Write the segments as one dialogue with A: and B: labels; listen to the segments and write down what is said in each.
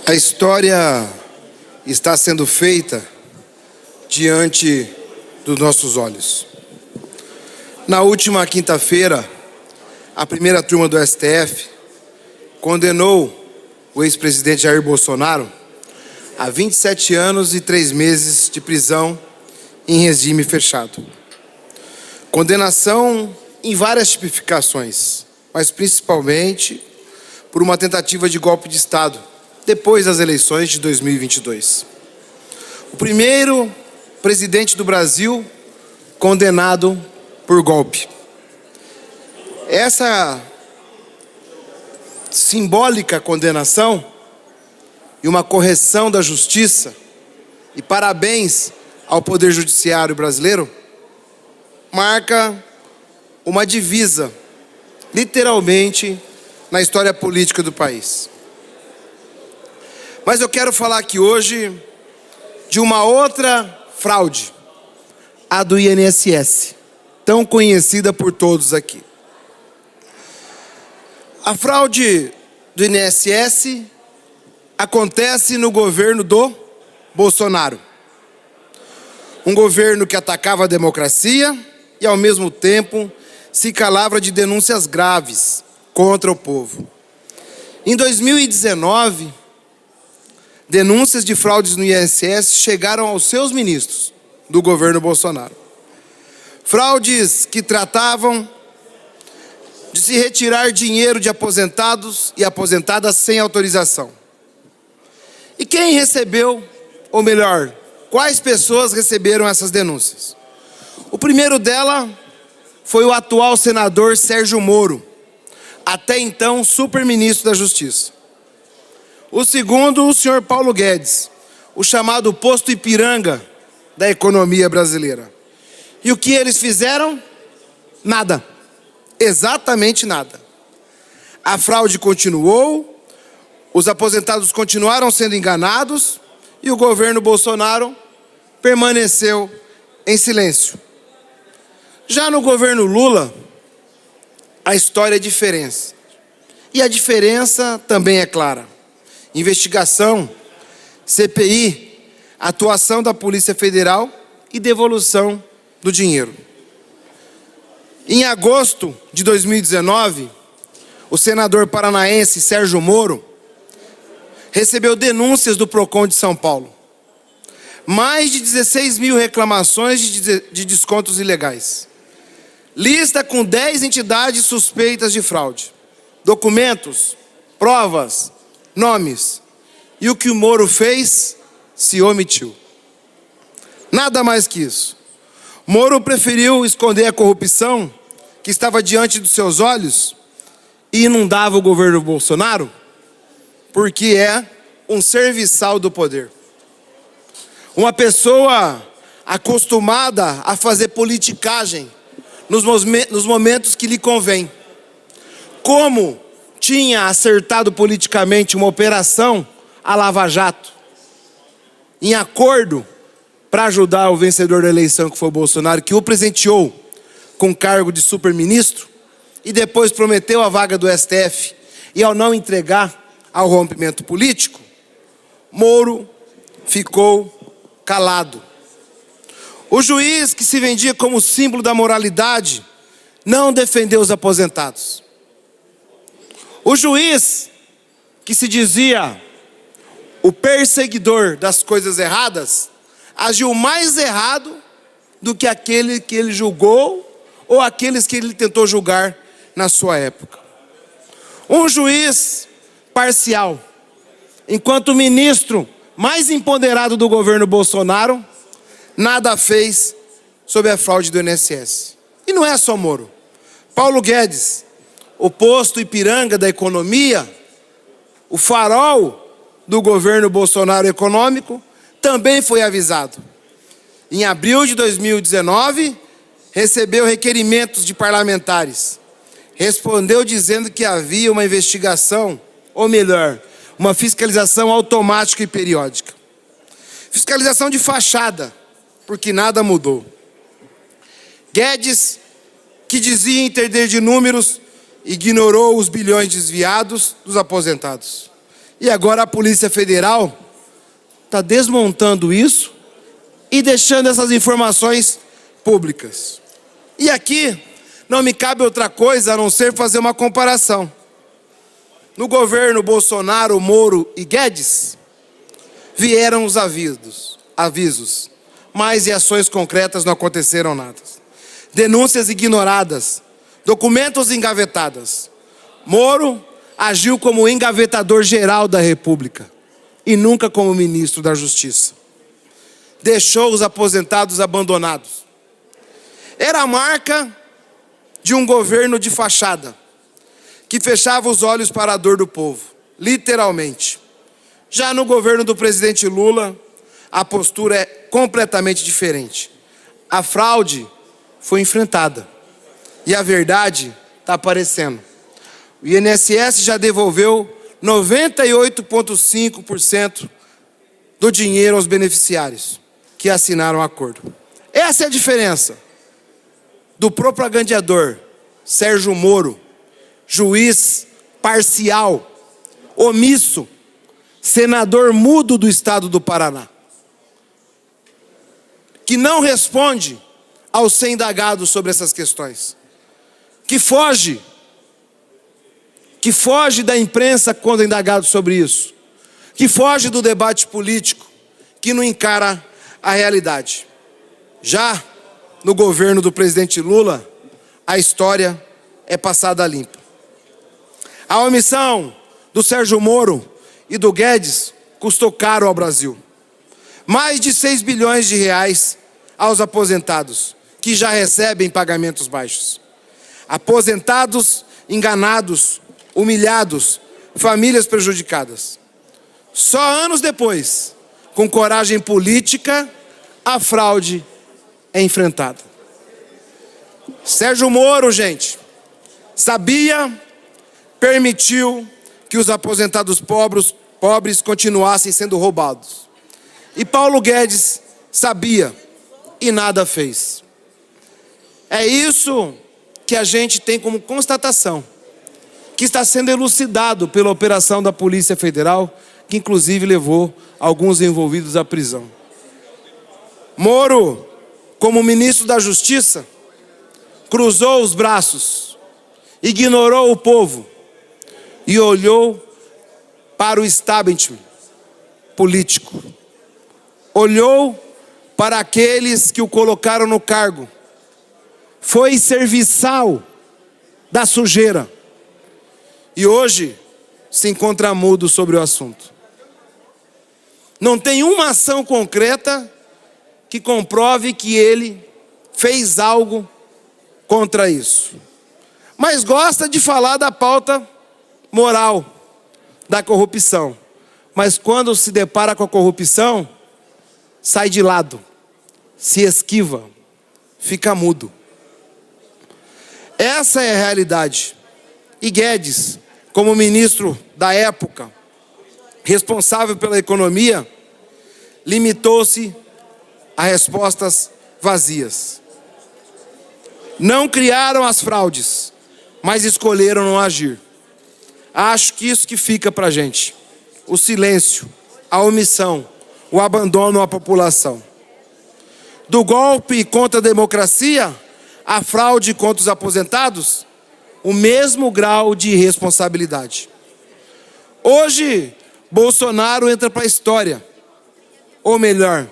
A: A história está sendo feita diante dos nossos olhos. Na última quinta-feira, a primeira turma do STF condenou o ex-presidente Jair Bolsonaro a 27 anos e 3 meses de prisão em regime fechado. Condenação em várias tipificações, mas principalmente por uma tentativa de golpe de Estado, depois das eleições de 2022. O primeiro presidente do Brasil condenado por golpe. Essa simbólica condenação e uma correção da justiça, e parabéns ao Poder Judiciário brasileiro, marca uma divisa, literalmente, na história política do país. Mas eu quero falar aqui hoje de uma outra fraude, a do INSS, tão conhecida por todos aqui. A fraude do INSS acontece no governo do Bolsonaro. Um governo que atacava a democracia e, ao mesmo tempo, se calava de denúncias graves contra o povo. Em 2019, denúncias de fraudes no INSS chegaram aos seus ministros do governo Bolsonaro. Fraudes que tratavam de se retirar dinheiro de aposentados e aposentadas sem autorização. E quem recebeu, ou melhor, quais pessoas receberam essas denúncias? O primeiro dela foi o atual senador Sérgio Moro, até então super-ministro da Justiça. O segundo, o senhor Paulo Guedes, o chamado posto Ipiranga da economia brasileira. E o que eles fizeram? Nada. Exatamente nada. A fraude continuou, os aposentados continuaram sendo enganados e o governo Bolsonaro permaneceu em silêncio. Já no governo Lula, a história é diferente. E a diferença também é clara. Investigação, CPI, atuação da Polícia Federal e devolução do dinheiro. Em agosto de 2019, o senador paranaense Sérgio Moro recebeu denúncias do Procon de São Paulo. Mais de 16 mil reclamações de descontos ilegais. Lista com 10 entidades suspeitas de fraude. Documentos, provas, nomes. E o que o Moro fez, se omitiu. Nada mais que isso. Moro preferiu esconder a corrupção que estava diante dos seus olhos e inundava o governo Bolsonaro, porque é um serviçal do poder. Uma pessoa acostumada a fazer politicagem nos momentos que lhe convém. Como tinha acertado politicamente uma operação a Lava Jato, em acordo para ajudar o vencedor da eleição, que foi o Bolsonaro, que o presenteou com cargo de super-ministro e depois prometeu a vaga do STF, e ao não entregar ao rompimento político, Moro ficou calado. O juiz, que se vendia como símbolo da moralidade, não defendeu os aposentados. O juiz, que se dizia o perseguidor das coisas erradas, agiu mais errado do que aquele que ele julgou ou aqueles que ele tentou julgar na sua época. Um juiz parcial, enquanto o ministro mais empoderado do governo Bolsonaro nada fez sobre a fraude do INSS. E não é só Moro. Paulo Guedes, o posto Ipiranga da economia, o farol do governo Bolsonaro econômico, também foi avisado. Em abril de 2019, recebeu requerimentos de parlamentares. Respondeu dizendo que havia uma investigação, ou melhor, uma fiscalização automática e periódica. Fiscalização de fachada, porque nada mudou. Guedes, que dizia entender de números, ignorou os bilhões desviados dos aposentados. E agora a Polícia Federal está desmontando isso e deixando essas informações públicas. E aqui não me cabe outra coisa a não ser fazer uma comparação. No governo Bolsonaro, Moro e Guedes, vieram os avisos, mas em ações concretas não aconteceram nada. Denúncias ignoradas, documentos engavetados. Moro agiu como engavetador geral da República e nunca como ministro da Justiça. Deixou os aposentados abandonados. Era a marca de um governo de fachada, que fechava os olhos para a dor do povo, literalmente. Já no governo do presidente Lula, a postura é completamente diferente. A fraude foi enfrentada e a verdade está aparecendo. O INSS já devolveu 98,5% do dinheiro aos beneficiários que assinaram o acordo. Essa é a diferença do propagandeador Sérgio Moro, juiz parcial, omisso, senador mudo do estado do Paraná, que não responde ao ser indagado sobre essas questões, que foge da imprensa quando é indagado sobre isso, que foge do debate político, que não encara a realidade. Já no governo do presidente Lula, a história é passada a limpo. A omissão do Sérgio Moro e do Guedes custou caro ao Brasil. Mais de 6 bilhões de reais aos aposentados, que já recebem pagamentos baixos. Aposentados enganados, humilhados, famílias prejudicadas. Só anos depois, com coragem política, a fraude é enfrentada. Sérgio Moro, gente, sabia, permitiu que os aposentados pobres continuassem sendo roubados. E Paulo Guedes sabia e nada fez. É isso que a gente tem como constatação, que está sendo elucidado pela operação da Polícia Federal, que inclusive levou alguns envolvidos à prisão. Moro, como ministro da Justiça, cruzou os braços, ignorou o povo e olhou para o establishment político. Olhou para aqueles que o colocaram no cargo. Foi serviçal da sujeira. E hoje se encontra mudo sobre o assunto. Não tem uma ação concreta que comprove que ele fez algo contra isso. Mas gosta de falar da pauta moral, da corrupção. Mas quando se depara com a corrupção, sai de lado, se esquiva, fica mudo. Essa é a realidade. E Guedes, como ministro da época, responsável pela economia, limitou-se a respostas vazias. Não criaram as fraudes, mas escolheram não agir. Acho que isso que fica para a gente. O silêncio, a omissão, o abandono à população. Do golpe contra a democracia, a fraude contra os aposentados, o mesmo grau de irresponsabilidade. Hoje, Bolsonaro entra para a história. Ou melhor,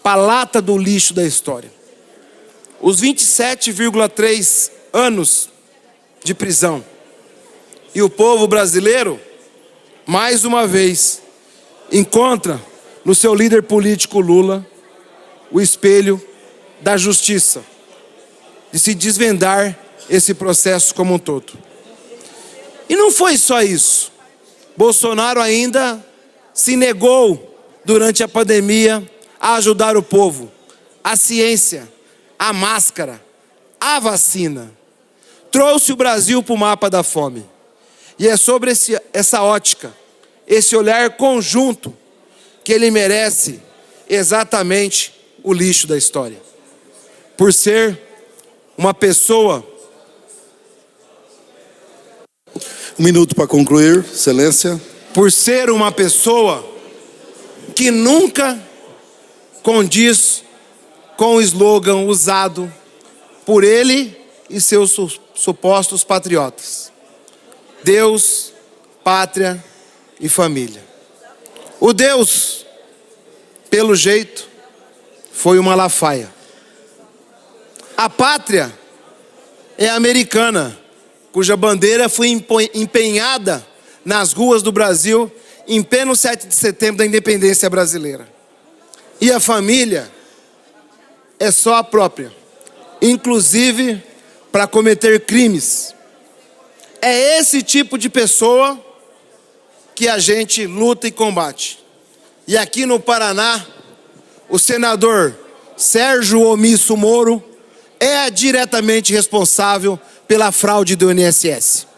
A: para a lata do lixo da história. Os 27,3 anos de prisão. E o povo brasileiro, mais uma vez, encontra no seu líder político Lula o espelho da justiça, de se desvendar esse processo como um todo. E não foi só isso. Bolsonaro ainda se negou durante a pandemia a ajudar o povo, a ciência, a máscara, a vacina. Trouxe o Brasil para o mapa da fome. E é sobre essa ótica, esse olhar conjunto, que ele merece exatamente o lixo da história. Por ser uma pessoa...
B: Um minuto para concluir, Excelência.
A: por ser uma pessoa que nunca condiz com o slogan usado por ele e seus supostos patriotas: Deus, pátria e família. O Deus, pelo jeito, foi uma Malafaia. A pátria é americana, cuja bandeira foi empenhada nas ruas do Brasil em pleno 7 de setembro da independência brasileira. E a família é só a própria, inclusive para cometer crimes. É esse tipo de pessoa que a gente luta e combate. E aqui no Paraná, o senador Sérgio Omisso Moro é diretamente responsável pela fraude do INSS.